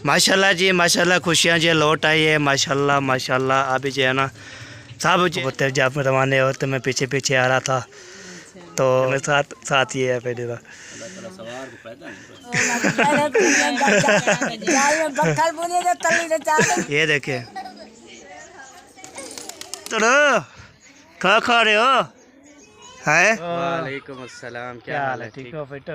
माशाल्लाह जी माशाल्लाह, खुशियाँ जो लौट आई है माशाल्लाह माशाल्लाह। अभी जो है ना सब होते जब रवाने होते मैं पीछे पीछे आ रहा था तो मेरे साथ साथ ही है फिर ये देखे चलो खा रहे हो है। वालेकुम अस्सलाम, क्या हाल है? ठीक हो बेटा?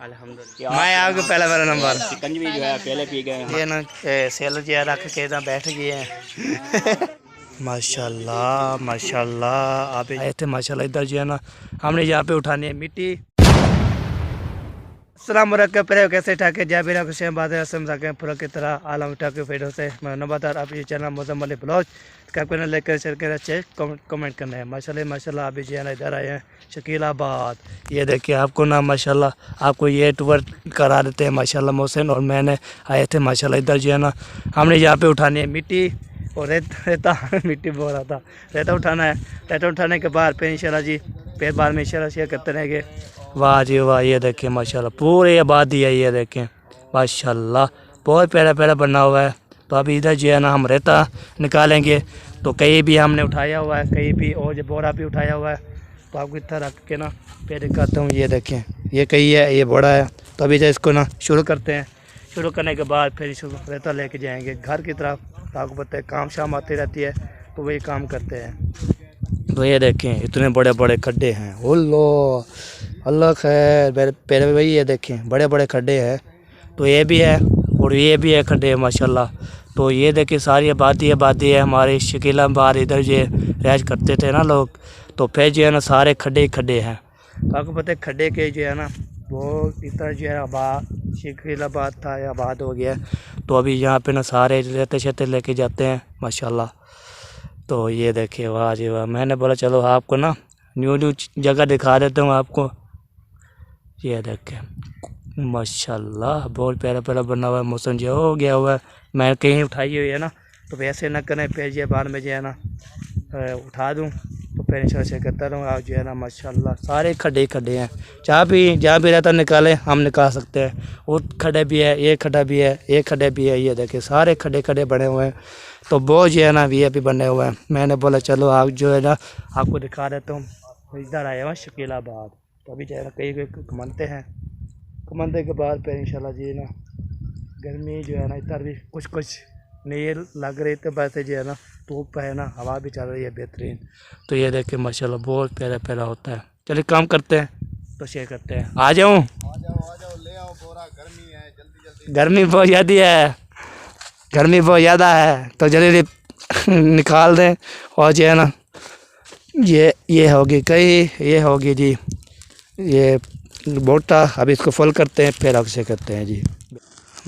अल्हम्दुलिल्लाह। मैं आ गया पहला मेरा नंबर। शिकंजी जो है पहले पी गए हैं। ये ना सेल जी रख के इधर बैठ गए हैं। माशाल्लाह माशाल्लाह आप आए थे माशाल्लाह। इधर जो है ना हमने यहाँ पे उठानी है मिट्टी। सलाम मुरक्कब पर कैसे ठाके जय बिना खुश बात है असम जाके पूरा की तरह आलम उठा के फेडो से मैं नबादार। आप ये चैनल मौसम वाले ब्लॉग का लेकर चल कर अच्छे कमेंट करना है माशाल्लाह माशाल्लाह। अभी जो है ना इधर आए हैं शकीलाबाद। ये देखिए आपको ना माशाल्लाह आपको ये टूर करा देते हैं माशाल्लाह मोहसिन और मैंने आए थे माशाल्लाह। इधर जो है ना हमने यहाँ पे उठानी है मिट्टी और रेता मिट्टी बोल रहा था रेता उठाना है। रेता उठाने के बाद फिर इंशाल्लाह जी फिर बाद में इंशाल्लाह शेयर करते रहेंगे। वाह जी वाह, ये देखें माशाल्लाह पूरे आबादी है। ये देखें माशाल्लाह बहुत प्यारा प्यारा बना हुआ है। तो अभी इधर जो है ना हम रेता निकालेंगे। तो कहीं भी हमने उठाया हुआ है कहीं भी और जो बोरा भी उठाया हुआ है तो आपको इतना रख के ना फिर दिखाता हूँ। ये देखें ये कहीं है ये बोरा है। तो अभी जो इसको ना शुरू करते हैं। शुरू करने के बाद फिर रेता लेके जाएंगे घर की तरफ। तो आपको पता है काम शाम आती रहती है तो वही काम करते हैं। तो ये देखें इतने बड़े बड़े खड्डे हैं। अल्लाह खैर पहले वही ये देखें बड़े बड़े खड्डे हैं। तो ये भी है और ये भी है खड्डे माशाल्लाह। तो ये देखें सारी आबादी है हमारे शकीलाबाद। इधर जो रैश करते थे ना लोग तो फिर जो है ना सारे खड्डे खड्डे हैं। तो आपको पता है खड्डे के जो है ना वो इधर जो है आबाद शकीलाबाद था या आबाद हो गया। तो अभी यहाँ पे ना सारे रेते शेते लेके जाते हैं माशाल्लाह। तो ये देखिए वाह जी वाह, मैंने बोला चलो आपको ना न्यू जगह दिखा देता हूँ आपको। ये देखें माशाल्लाह बहुत प्यारा प्यारा बना हुआ है। मौसम जो हो गया हुआ है मैं कहीं उठाई हुई है ना तो वैसे ना करें फिर ये बाद में जो है ना उठा दूँ तो फिर इंशाल्लाह से करता रहूँ। आप जो है ना माशाल्लाह सारे खड्डे खड्डे हैं। जहाँ भी रहता निकाले हम निकाल सकते हैं। वो खड्डे भी है ये खड्डा भी है ये खड्डे भी है। ये देखिए सारे खड्डे खड्डे बने हुए हैं। तो वो जो है ना वी भी बने हुए हैं। मैंने बोला चलो आप जो है ना आपको दिखा देता हूँ। इधर आया हुआ शकीलाबाद। तो अभी जो है ना कहीं घूमते हैं। घूमने के बाद फिर इंशाल्लाह जी ना गर्मी जो है ना इधर भी कुछ नहीं लग रही तो वैसे जो है ना धूप है ना हवा भी चल रही है बेहतरीन। तो ये देखे माशाल्लाह बहुत प्यारा प्यारा होता है। चलिए काम करते हैं तो शेयर करते हैं। आ जाऊँ ले आओ बोरा, गर्मी है जल्दी गर्मी बहुत ज़्यादा है गर्मी बहुत ज़्यादा है तो जल्दी निकाल दें। और जो है ना ये होगी कहीं ये होगी जी ये बोटा। अभी इसको फुल करते हैं फिर अक्से करते हैं जी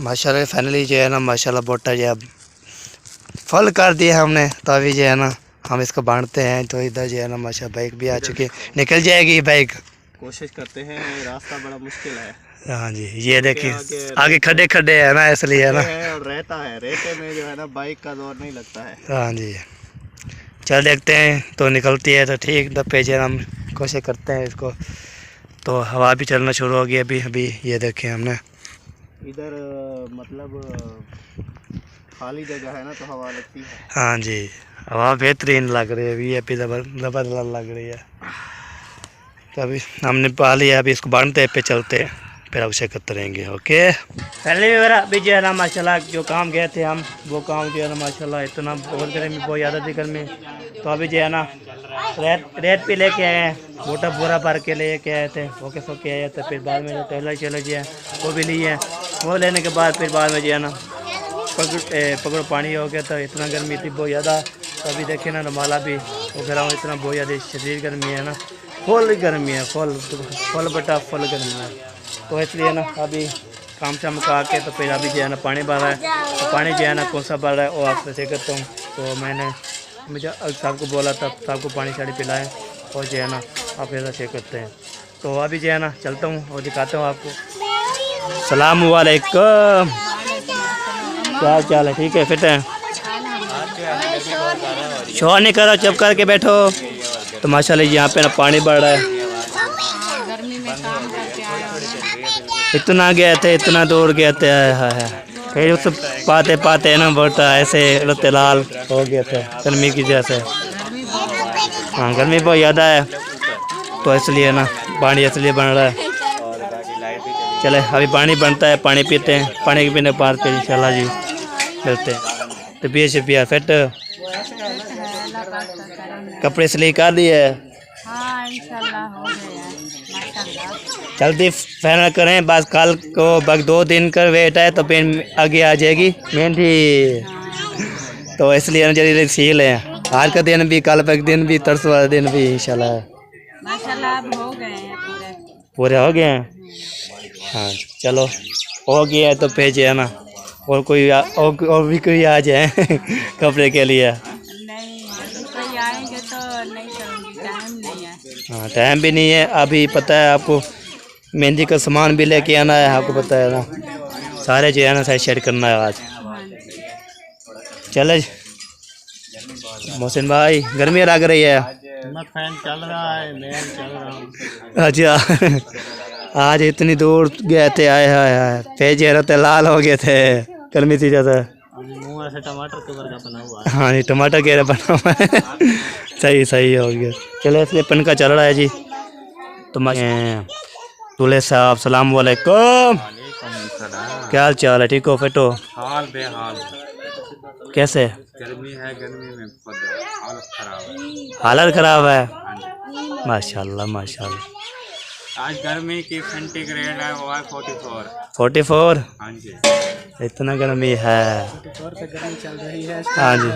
माशाल्लाह। फाइनली जो है ना माशाल्लाह बोटा जो अब फुल कर दिया हमने। तो अभी जो है ना हम इसको बांटते हैं। तो इधर जो है ना माशा बाइक भी आ चुकी है निकल जाएगी बाइक। कोशिश करते हैं, रास्ता बड़ा मुश्किल है। हाँ जी ये देखिए आगे खड्डे खड्डे है ना इसलिए है ना और रहता है रेते में जो है ना बाइक का जोर नहीं लगता है। हाँ जी चल देखते हैं तो निकलती है तो ठीक। दफे जो हम कोशिश करते हैं इसको। तो हवा भी चलना शुरू हो गई अभी ये देखें हमने इधर मतलब खाली जगह है ना तो हवा लगती है। हाँ जी हवा बेहतरीन लग रही है अभी जबरदस्त लग रही है। तो अभी हमने पा लिया अभी इसको बांधते पे चलते हैं फिर अवश्य करते रहेंगे। ओके पहले भी मेरा अभी जो है ना माशाल्लाह जो काम गए थे हम वो काम जो है ना माशाल्लाह इतना बहुत गर्मी बहुत ज़्यादा थी गर्मी। तो अभी जो है ना रेत भी लेके आए हैं मोटा बोरा भर के लेके आए थे ओके सो के आए थे। फिर बाद में जो टेलर चलो जो है वो भी लिए हैं। वो लेने के बाद फिर बाद में जो है ना पकड़ो पानी हो गया था। इतना गर्मी थी बहुत ज़्यादा। तो अभी देखे ना रमाला भी वो ग्राउंड इतना बहुत ज़्यादा शरीर गर्मी है ना फुल गर्मी है फुल बटा फुल गर्मी है। तो इसलिए ना अभी काम शाम का आके तो फिर अभी जो है ना पानी भर रहा है। तो पानी जो है ना कौन सा भर रहा है वो आपसे शेयर करता हूँ। तो मैंने मुझे साहब को बोला था साहब को पानी शाड़ी पिलाएं और जो है ना आप ऐसा शेयर करते हैं। तो अभी जो है ना चलता हूँ और दिखाता हूँ आपको। सलाम वालेकुम क्या चाल है? ठीक है फिट है शोर नहीं करो चुप करके बैठो। तो माशाल्लाह यहाँ पे ना पानी बढ़ रहा है। इतना गए थे इतना दूर गए थे फिर उस पाते पाते ना बढ़ता ऐसे लते लाल हो गए थे गर्मी की जैसे। हाँ गर्मी बहुत ज़्यादा है तो इसलिए ना पानी इसलिए बन रहा है। चले अभी पानी बनता है, पानी पीते हैं, पानी पीने के बाद फिर इंशाल्लाह जी मिलते हैं। तो बीस रुपया फिट कपड़े इसलिए कर दिए। हाँ इंशाल्लाह हो गया माशाल्लाह। जल्दी फाइनल करें, बस कल को बस 2 दिन का वेट है तो फिर आगे आ जाएगी मेहंदी। तो इसलिए जल्दी सीख लें, आज का दिन भी, कल का दिन भी, तरसों वाला दिन भी इंशाल्लाह माशाल्लाह अब हो गए हैं पूरे। पूरे हो गए हैं। हाँ चलो हो गया है तो भेजे है ना, और कोई और भी कोई आ जाए कपड़े के लिए। नहीं कोई आएंगे तो नहीं करूँगी, टाइम नहीं है। हाँ टाइम भी नहीं है अभी, पता है आपको मेहंदी का सामान भी लेके आना है, आपको पता है ना, सारे जो है ना सारे शेड करना है आज। चले मोहसिन भाई गर्मी लग रही है। फैन चल रहा है, मैं चल रहा हूँ। अच्छा आज इतनी दूर गए थे, आए हाय फिर चेहरे तो लाल हो गए थे गर्मी थी ज़्यादा। मुँह ऐसे टमाटर के वर्गा बना हुआ है। हाँ ये टमाटर के बना हुआ है सही सही हो गया। चलो इसलिए पंखा चल रहा है जी। तो दूल्हे साहब सलाम वालेकुम, क्या हाल चाल है? ठीक हो? फिट हो? हाल बेहाल, कैसे? गर्मी है, गर्मी में हालत खराब है। हालत ख़राब है? माशाल्लाह माशाल्लाह। आज गर्मी की सेंटीग्रेड है वो है 44। 44? हाँ जी, इतना गर्मी है? 44 पे गर्मी चल रही है। हाँ जी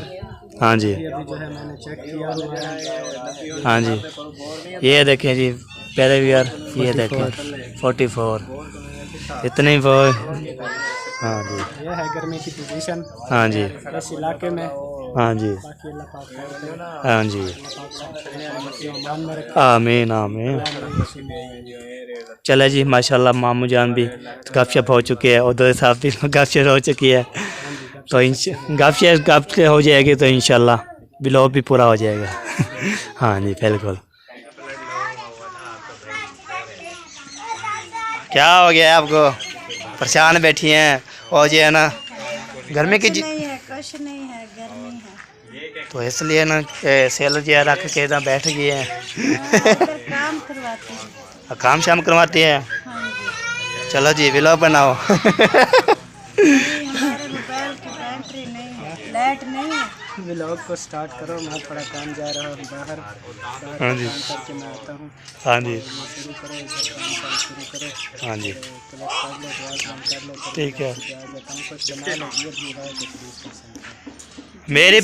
हाँ जी अभी जो है मैंने चेक किया हुआ है। हाँ जी, ये देखें जी पहले भी यार, ये देखें 44 इतने वो। हाँ जी ये है गर्मी की पोजीशन हाँ जी इस इलाके में। हाँ जी बाकी अल्लाह पाक खैर हाँ जी करे। आमीन आमीन। चले जी माशाल्लाह मामू जान भी गपशप हो चुकी है, उधर साहब भी गपशप हो चुकी है, तो गपशप हो जाएगी तो इंशाल्लाह ब्लॉग भी पूरा हो जाएगा हाँ जी बिल्कुल। क्या हो गया आपको? परेशान बैठी हैं और जो है ना गर्मी की नहीं है, कुछ नहीं है, गर्मी है तो इसलिए ना सेल जो है रख के इधर बैठ गए हैं काम करवाते हैं। काम शाम करवाती है। हाँ जी। चलो जी व्लॉग बनाओ हमारे मोबाइल की बैटरी नहीं है, लाइट नहीं है। व्लॉग को स्टार्ट करो, मैं थोड़ा काम जा रहा हूँ बाहर, हाँ जी काम करके मैं आता हूँ। हाँ जी शुरू करो, इधर काम शुरू करो। हाँ जी क्लिक कर लो, दुआ काम कर लो, ठीक है। कुछ बना लो, ये भी रहा है तो 30%। मेरी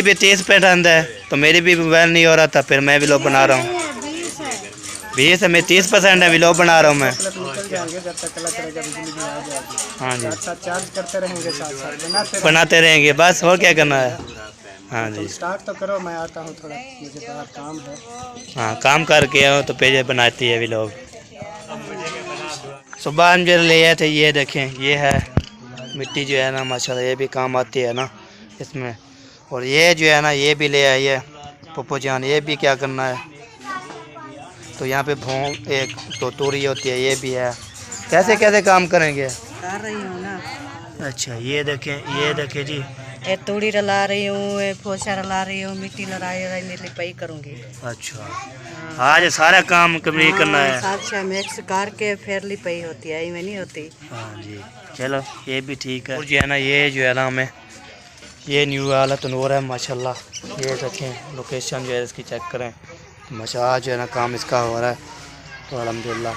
भी 30% है, तो मेरी भी मोबाइल नहीं हो रहा था, फिर मैं व्लॉग बना रहा हूँ। 20 है, मेरी 30% है, व्लॉग बना रहा हूँ मैं। निकल जाएंगे जब तक कला करेगा, बिजली भी आ जाएगी। हाँ जी साथ साथ चार्ज करते रहेंगे, साथ साथ बनाते रहेंगे बस, और क्या करना है। हाँ जी स्टार्ट तो करो, मैं आता हूँ, थोड़ा मुझे बाहर काम है। हाँ काम करके आओ तो पेज बनाती है व्लॉग। सुबह हम जो ले आए थे, ये देखें, ये है मिट्टी जो है ना माशाल्लाह, ये भी काम आती है ना इसमें। और ये जो है ना ये भी ले आई है पप्पू जान, ये भी क्या करना है। तो यहाँ पे भोंग एक तो तोरी होती है, ये भी है। कैसे कैसे काम करेंगे? कर रही हूँ ना। अच्छा ये देखें जी, ये तूड़ी रला रही हूँ, फोसा रला रही हूँ, मिट्टी लड़ा रही लिपाई करूँगी। अच्छा आज सारा काम कंप्लीट करना है। साथ से मिक्स करके फिर लिपाई होती है, इनमें नहीं होती। हाँ जी चलो ये भी ठीक है। और जो है ना ये जो है ना हमें ये न्यू वाला तनूर है माशाल्लाह, ये देखें लोकेशन जो है इसकी चेक करें माशाल्लाह, जो है ना काम इसका हो रहा है तो अल्हम्दुलिल्लाह।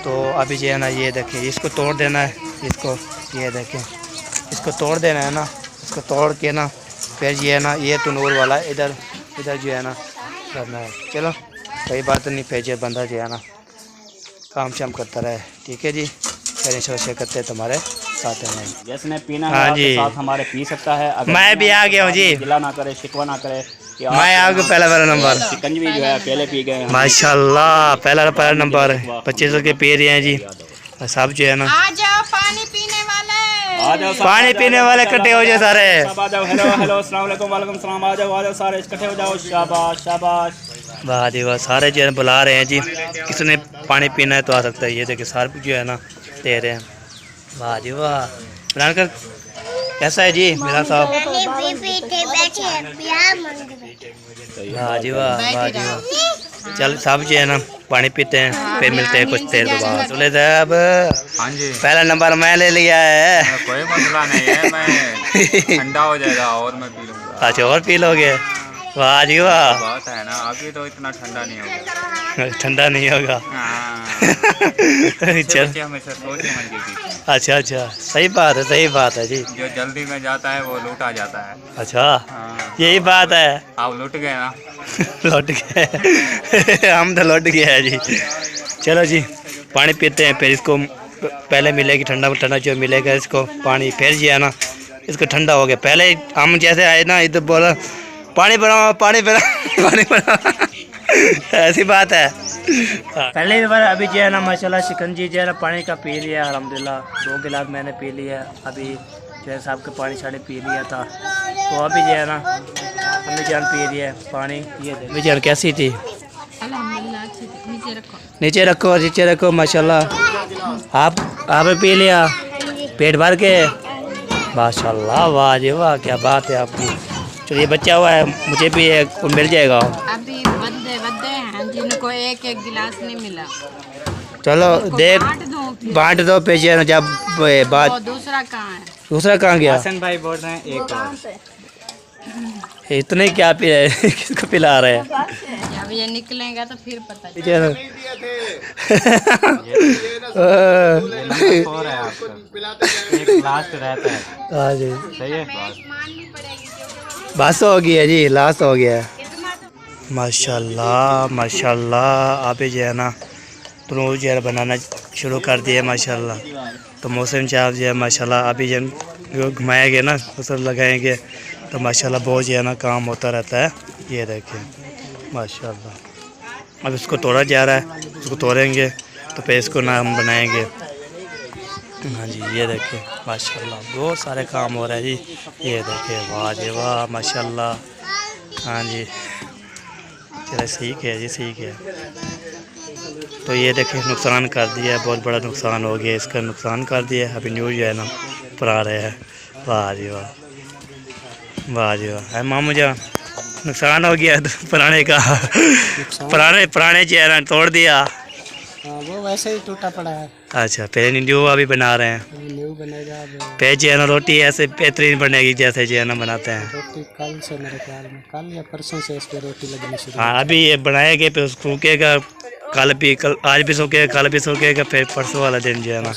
तो अभी जो है ना ये देखें, इसको तोड़ देना है, इसको ये देखें इसको तोड़ देना है ना, इसको तोड़ के ना फिर ये है ना ये तनूर वाला इधर जो है ना करना है। चलो कोई बात नहीं, फिर जो बंदा जो है ना काम शाम करता रहे, ठीक है जी। फिर इंशाल्लाह करते हैं तुम्हारे साथ हैं। जिसने पीना हाँ है जी। आपके साथ हमारे पी सकता है। अगर मैं भी आ गया हूँ जी, गिला ना करे, शिकवा ना करे कि आप मैं आ गया पहला नंबर शिकंजवी जो है पहले पी गए हैं। माशाल्लाह, पहला नंबर 25 के पी रहे हैं जी सब जो है ना। आ जाओ पानी पीने वाले, आ जाओ सब, पानी पीने वाले इकट्ठे हो जाओ सारे। सब आ जाओ। हेलो हेलो अस्सलाम वालेकुम, वालेकुम सलाम। आ जाओ सारे इकट्ठे हो जाओ। शाबाश शाबाश। वाह जी वाह, सारे जो है बुला रहे हैं जी, किसने पानी पीना है तो आ सकता है। ये देखिए सारे जो है ना दे रहे हैं। वाह जी वाह, इमरान का कैसा है जी मेरा साहब? वाह जी वाह, वाह जी वाह। चल सब जो है ना पानी पीते हैं, फिर मिलते हैं कुछ देर के बाद। सुले साहब, हाँ जी, पहला नंबर मैं ले लिया है। कोई मसला नहीं है, मैं ठंडा हो जाएगा और मैं पी लूँगा। अच्छा, और पी लोगे? वाह जी वाह। बात है ना, अभी तो इतना ठंडा नहीं होगा। ठंडा नहीं होगा। हाँ। चल, बच्चे हमेशा सोच समझ के पीते अच्छा अच्छा, सही बात है, सही बात है जी। हैं। जो जल्दी में जाता है वो लूट आ जाता है। अच्छा, हाँ, यही बात है। आप लूट गए ना। लौट गए हम तो लौट गए हैं जी। चलो जी, पानी पीते हैं, फिर इसको पहले मिलेगी ठंडा ठंडा जो मिलेगा इसको पानी, फिर जो है ना इसको ठंडा हो गया। पहले हम जैसे आए ना इधर बोला पानी बनाओ पानी बनाओ पानी बनाओ ऐसी बात है। पहले बार अभी जो है ना माशाल्लाह शिकंजी जो है ना पानी का पी लिया अल्हम्दुलिल्लाह, 2 गिलास मैंने पी लिया। अभी जो है साहब का पानी शानी पी लिया था, तो अभी जो है ना हमने जान पी लिया पानी। ये देखो जान कैसी थी? नीचे रखो नीचे रखो माशाल्लाह। आपने पी लिया पेट भर के? माशाल्लाह, वाह जी वाह, क्या बात है आपकी। चलो ये बच्चा हुआ है, मुझे भी एक मिल जाएगा। अभी बद्दे हैं जिनको एक एक गिलास नहीं मिला। चलो देख बांट दो पेशे जब बात। वो दूसरा कहाँ है? दूसरा कहाँ गया? हसन भाई बोल रहे हैं एक और। इतने क्या पी रहे किसको पिला रहे हैं? जब ये निकलेगा तो फिर पता चलेगा। चलो और है आपका एक लास्ट रहता है। हाँ जी, सही है। बस हो गया जी, लास्ट हो गया। माशाल्लाह माशाल्लाह, आप जो है ना तंदूर जो है बनाना शुरू कर दिया माशाल्लाह। तो मौसम चाप जो है माशाल्लाह अभी जो घुमाएंगे ना उसे लगाएंगे तो माशाल्लाह बहुत जो है ना काम होता रहता है। ये देखिए माशाल्लाह, अब इसको तोड़ा जा रहा है, इसको तोड़ेंगे तो फिर इसको ना हम बनाएंगे। हाँ जी, ये देखिए माशाल्लाह बहुत सारे काम हो रहे हैं जी। ये देखिए वाह जी वाह माशाल्लाह। हाँ जी, चलो ठीक है जी, ठीक है। तो ये देखिए नुकसान कर दिया, बहुत बड़ा नुकसान हो गया, इसका नुकसान कर दिया। अभी न्यूज़ जो है ना पढ़ा रहे हैं। वाह जी वाह, वाह जी वाह। मामू जा नुकसान हो गया पुराने का, पुराने जो है ना तोड़ दिया। वो वैसे ही टूटा पड़ा है, अच्छा, फिर न्यू अभी बना रहे हैं। न्यू बनेगा। फिर जो है ना रोटी ऐसे बेहतरीन बनेगी जैसे जो है ना बनाते हैं। रोटी कल से मेरे ख्याल में, कल या परसों से इस पर रोटी लगनी शुरू। हाँ, अभी ये बनाएंगे फिर सूखेगा, कल आज भी सूखेगा, कल भी सूखेगा, फिर परसों वाला दिन जो है ना।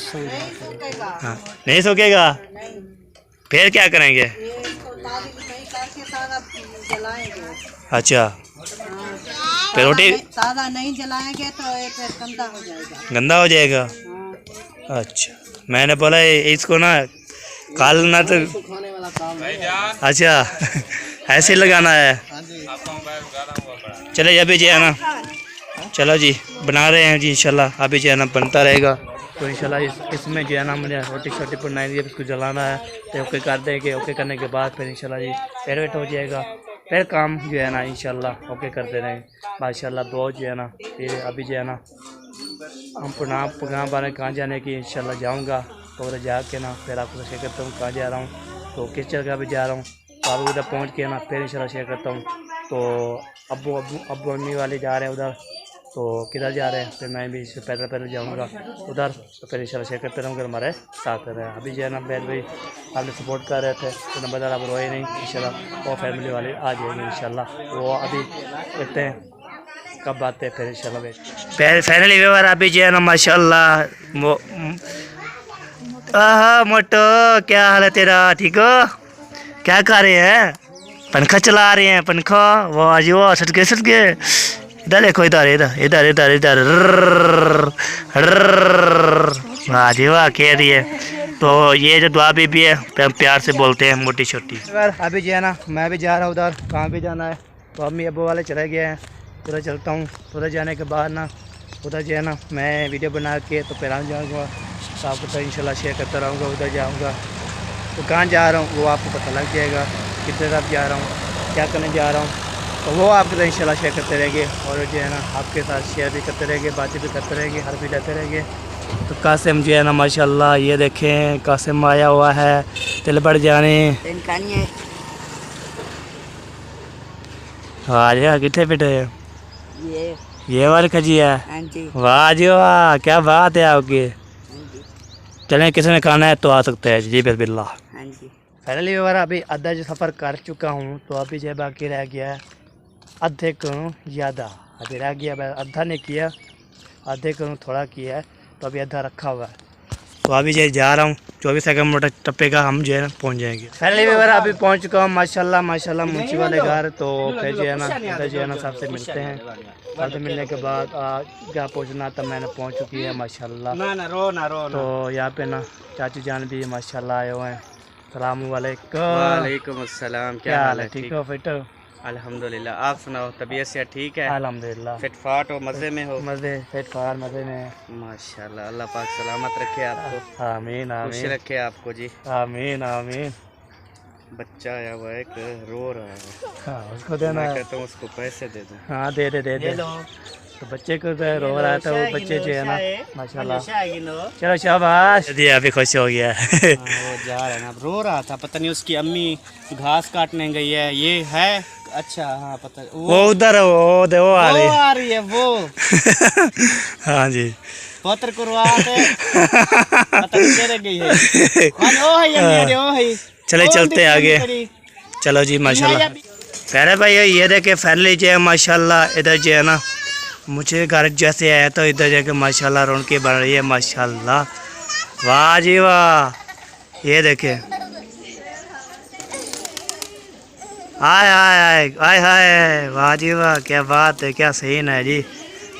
हाँ, नहीं सूखेगा फिर क्या करेंगे? अच्छा, फिर रोटी ताज़ा नहीं जलाएंगे तो ये फिर गंदा हो जाएगा। गंदा हो जाएगा। अच्छा, मैंने बोला इसको ना काल ना तो अच्छा ऐसे लगाना है। चले अभी जो है ना, चलो जी बना रहे हैं जी इंशाल्लाह। अभी जो है ना बनता रहेगा तो इंशाल्लाह इसमें जो है ना मुझे रोटी शोटी बनाएंगे, इसको जलाना है तो ओके कर देंगे। ओके करने के बाद फिर इंशाल्लाह जी फिर वेट हो जाएगा, फिर काम जो है ना इंशाल्लाह ओके करते रहेंगे माशाल्लाह। बहुत जो है ना फिर अभी जो है ना हम प्रोग्राम बारे कहाँ जाने की इंशाल्लाह जाऊँगा, तो उधर जाके ना फिर आपको शेयर करता हूँ कहाँ जा रहा हूँ, तो किस जगह भी जा रहा हूँ। तो आप उधर पहुँच के ना फिर इंशाल्लाह शेयर करता हूँ। तो अब्बू अम्मी वाले जा रहे हैं उधर, तो किधर जा रहे हैं, फिर मैं भी पैदल जाऊँगा उधर, तो फिर इंशाल्लाह शेयर करते रहूँगा, हमारे साथ रहे। अभी जो है ना बैल भाई आपने सपोर्ट कर रहे थे तो नंबरदार आप रोए नहीं, इंशाल्लाह वो फैमिली वाले आ जाएंगे इंशाल्लाह। वो अभी देखते हैं कब आते हैं, फिर इंशाल्लाह फाइनली व्यवहार अभी जो है ना माशाल्लाह। मोटो क्या हाल है तेरा, ठीक हो? क्या कर रहे हैं? पंखा चला रहे हैं, पंखा। वाह जी वाह, सट गए। इधर देखो, इधर इधर इधर इधर इधर वाह जी वाह कह रही है। तो ये जो दुआ भी है प्यार से बोलते हैं मोटी छोटी। अभी जो है ना मैं भी जा रहा हूँ उधर, कहाँ भी जाना है तो अम्मी अब्बू वाले चले गए हैं, उधर चलता हूँ। उधर जाने के बाद ना उधर जो है ना मैं वीडियो बना के तो फिर जाऊँगा, आपको तो इंशाल्लाह शेयर करता रहूँगा। उधर जाऊँगा तो कहाँ जा रहा हूँ वो आपको पता लग जाएगा, कितने तरफ जा रहा हूँ, क्या करने जा रहा हूँ, तो वो आपके साथ इंशाल्लाह शेयर करते रहेंगे। और जो है ना आपके साथ शेयर भी करते रहेंगे, बातें भी करते रहेंगे, हर भी लेते रहेंगे। तो कासिम जो है ना माशाल्लाह ये देखें कासिम आया हुआ है तिल बढ़ जाने वाह कितने पिटे ये वाली खजिया वाह जी वाह क्या बात है आपकी। चलें किसी ने खाना है तो आ सकते हैं जी बिस्मिल्लाह। फाइनली वगैरह अभी आधा जो सफ़र कर चुका हूँ तो अभी जो बाकी रह गया है आधे करूँ ज़्यादा अभी रह गया आधा नहीं किया आधे करूँ थोड़ा किया है तो अभी आधा रखा हुआ है। तो अभी जो जा रहा हूँ 24 किलोमीटर टप्पे का हम जो है ना पहुँच जाएंगे। फाइनली वगैरह अभी पहुँच चुका हूँ माशाल्लाह माशाल्लाह मुंशी वाले घर। तो फिर जो है ना उधर जो है ना सबसे मिलते हैं। सबसे मिलने के बाद क्या पहुँचना था मैंने पहुँच चुकी है माशाल्लाह। तो यहाँ पे ना चाचू जान भी माशाल्लाह आए हुए हैं। सलाम वालेकुम अस्सलाम। क्या हाल है ठीक हो फिट हो? अल्हम्दुलिल्लाह। आप सुनाओ तबीयत से ठीक है? अल्हम्दुलिल्लाह फिट फाट हो मज़े में हो? मज़े फिट फाट मज़े में माशाल्लाह। अल्लाह पाक सलामत रखे आपको। आमीन खुश आमीन रखे आपको जी। आमीन आमीन। बच्चा आया हुआ एक रो रहा है। हाँ उसको देना है। कहता हूँ उसको पैसे दे दूँ। हाँ दे दे तो बच्चे को तो रो रहा था वो बच्चे जो है ना माशाल्लाह। चलो शाबाश दिया अभी खुश हो गया। वो जा रहा है ना रो रहा था पता नहीं उसकी अम्मी घास काटने गई है ये है। अच्छा हाँ पता वो उधर वो आ रही है वो। हाँ जी पत्र करवाते पता नहीं केरे गई है। ओ है चले चलते आगे। चलो जी माशाल्लाह। प्यारे भाई ये देखे फैमिली जो है माशाल्लाह इधर जो है ना मुझे घर जैसे आया तो इधर जाके माशाल्लाह रौनकें बन रही है माशाल्लाह। वाह जी वाह ये देखे हाय हाय हाय हाय वाह जी वाह क्या बात है क्या सीन है जी।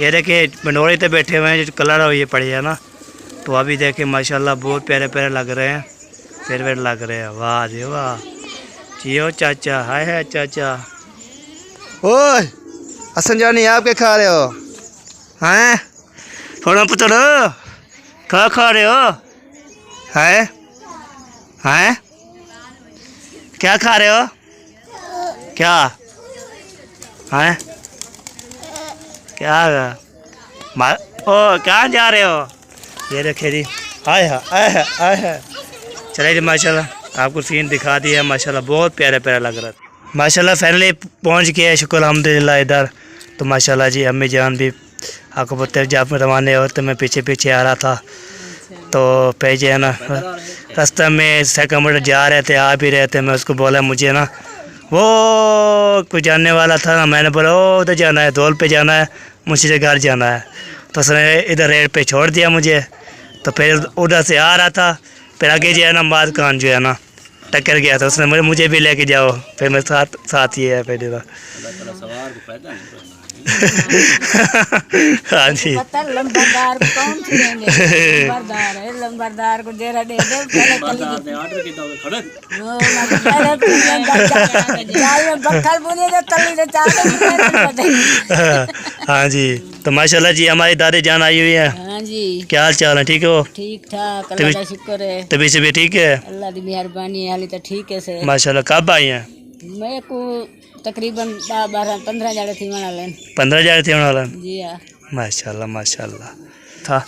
ये देखे बंडोरी पे बैठे हुए हैं जो कलर ये पड़ी है ना। तो अभी देखे माशाल्लाह बहुत प्यारे प्यारे लग रहे हैं फेवरेट लग रहे हैं। वाह जी वाह जियो चाचा हाय हाय चाचा। ओए हसन जानी आप क्या खा रहे हो हैं? थोड़ा पुतलो क्या खा रहे हो हैं? हैं क्या खा रहे हो क्या हैं? क्या ओ कहाँ जा रहे हो? ये देखे जी आए है चले जी माशाल्लाह आपको सीन दिखा दिया माशाल्लाह बहुत प्यारे प्यारे लग रहा था माशाल्लाह। फैमिली पहुंच गया शुक्र अल्हम्दुलिल्लाह इधर। तो माशाल्लाह जी अम्मी जान भी आपको पता है जब रवाने और तो मैं पीछे पीछे आ रहा था। तो पे जो है ना रास्ते में 6 किलोमीटर जा रहे थे आ भी रहे थे। मैं उसको बोला मुझे ना वो कोई जानने वाला था ना मैंने बोला ओ उधर जाना है धौल पे जाना है मुझे से घर जाना है। तो उसने इधर रेड पे छोड़ दिया मुझे। तो फिर उधर से आ रहा था फिर आगे जो है ना माद खान जो है ना टक्कर गया था उसने मुझे भी लेके जाओ फिर मैं साथ ही है फिर हाँ जी लंबरदार को कौन छुड़ेंगे? लंबरदार है लंबरदार को जेरा दे दे पहले बक्खल बुने दे तली दे चाले। हाँ जी तो माशाल्लाह जी हमारी दादी जान आई हुई है। हाँ जी क्या हाल चाल है ठीक हो? ठीक ठाक अल्लाह का शुक्र है। तभी से भी ठीक है अल्लाह की मेहरबानी है हाली तो ठीक है से। माशाल्लाह कब आई हैं? मैं को तकरीबन 12-15 जाड़े थी मना लेन 15 जाड़े थी मना जी हाँ माशाल्लाह माशाल्लाह था।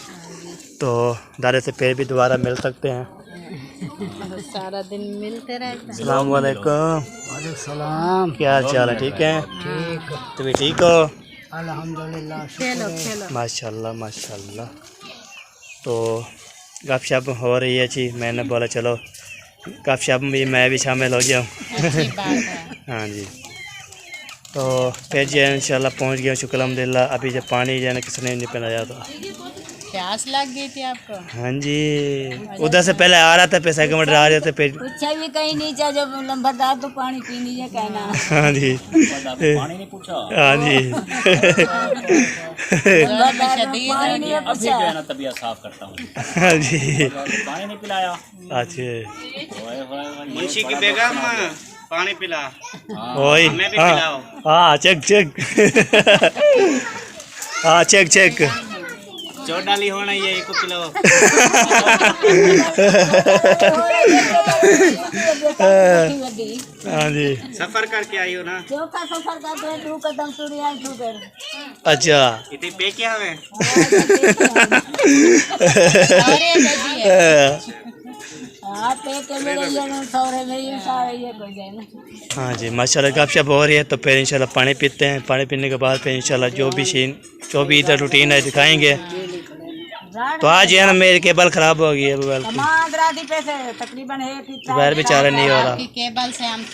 तो दादा से फिर भी दोबारा मिल सकते हैं। सारा दिन मिलते रहते हैं। अस्सलाम वालेकुम। सलाम क्या हाल चाल है ठीक है? ठीक तुम्हें ठीक हो? अल्हम्दुलिल्लाह खेलो माशाल्लाह माशाल्लाह। तो गपशप हो रही है जी मैंने बोला चलो गपशप में मैं भी शामिल हो जाऊँ। अच्छी बात है। हाँ जी तो फिर जो है इंशाल्लाह पहुँच गया शुक्र अल्हम्दुलिल्लाह। अभी जब पानी जो है ना किसने नहीं पिलाया था। प्यास लग गई थी आपको? हाँ जी उधर से पहले आ रहा था पैसा किलोमीटर आ रहे थे फिर पूछा भी कहीं नहीं चाहिए जब लंबरदार तो पानी पीनी है कहना। हाँ जी पानी नहीं पूछा। हाँ जी अब भी जो है ना तबीयत साफ करता हूँ। हाँ जी पानी नहीं पिलाया। अच्छा मुंशी की बेगम पानी पिला वही हाँ चेक चेक हाँ चेक चेक चोट डाली होना ये 1 किलो। हाँ जी सफर करके आई हो ना। चौथा सफर करते हैं, 2 कदम सूर्य 2 कर। अच्छा इतनी पे क्या हमें। हाँ पे के मेरे ये सौरे में ये सारे ये कोई जाए ना। हाँ जी माशाल्लाह गपशप हो रही है। तो फिर इंशाल्लाह पानी पीते हैं, पानी पीने के बाद फिर इंशाल्लाह जो भी इधर रूटीन है दिखाएंगे। तो आज है ना मेरी केबल खराब हो गई है मोबाइल की, तकरीबन है कि मोबाइल बेचारा नहीं हो रहा। केबल से हम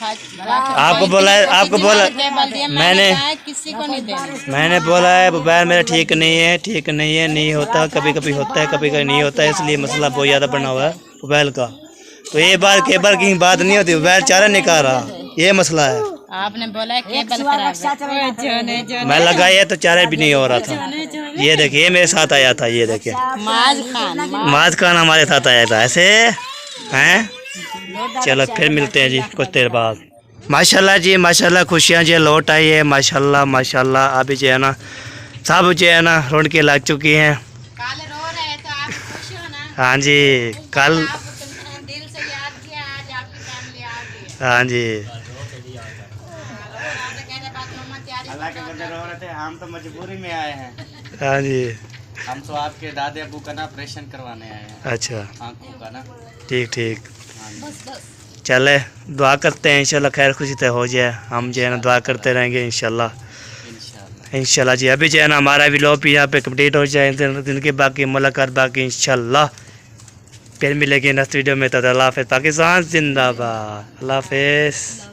आपको बोला मैंने किसी को नहीं देना। मैंने बोला है मोबाइल मेरा ठीक नहीं है, नहीं होता, कभी कभी होता है, कभी कभी नहीं होता है, इसलिए मसला बहुत ज़्यादा बना हुआ है मोबाइल का। तो ये बार केबल की बात नहीं होती, मोबाइल चारा निकाल रहा, ये मसला है। आपने बोला है केबल खराब। मैं लगाया तो चारा भी नहीं हो रहा था। ये देखिए मेरे साथ आया था, ये देखिए माज खान हमारे साथ आया था ऐसे हैं। चलो फिर मिलते हैं जी कुछ देर बाद। माशाल्लाह जी माशाल्लाह खुशियाँ जी लौट आई है माशाल्लाह माशाल्लाह। अभी जो है ना सब जो है ना रोड के लग चुकी हैं। कल रो रहे तो आप खुश हो ना। हाँ जी कल आप दिल से याद किया, आज आपकी फैमिली आ गई। हाँ जी अल्लाह के बंदे रो रहे थे, हम तो मजबूरी में आए हैं। हाँ जी हम तो आपके दादे अबू का ना ऑपरेशन करवाने आए हैं, अच्छा आंखों का ना। ठीक चले दुआ करते हैं इंशाल्लाह खैर खुशी से हो जाए। हम जो है ना दुआ करते रहेंगे इंशाल्लाह जी। अभी जो है ना हमारा व्लॉग भी यहाँ पे कंप्लीट हो जाए, दिन की बाकी मुलाकात बाकी इंशाल्लाह फिर मिलेगी नेक्स्ट वीडियो में। तो अल्लाह हाफ़िज़, पाकिस्तान जिंदाबाद, अल्लाह हाफ़िज़।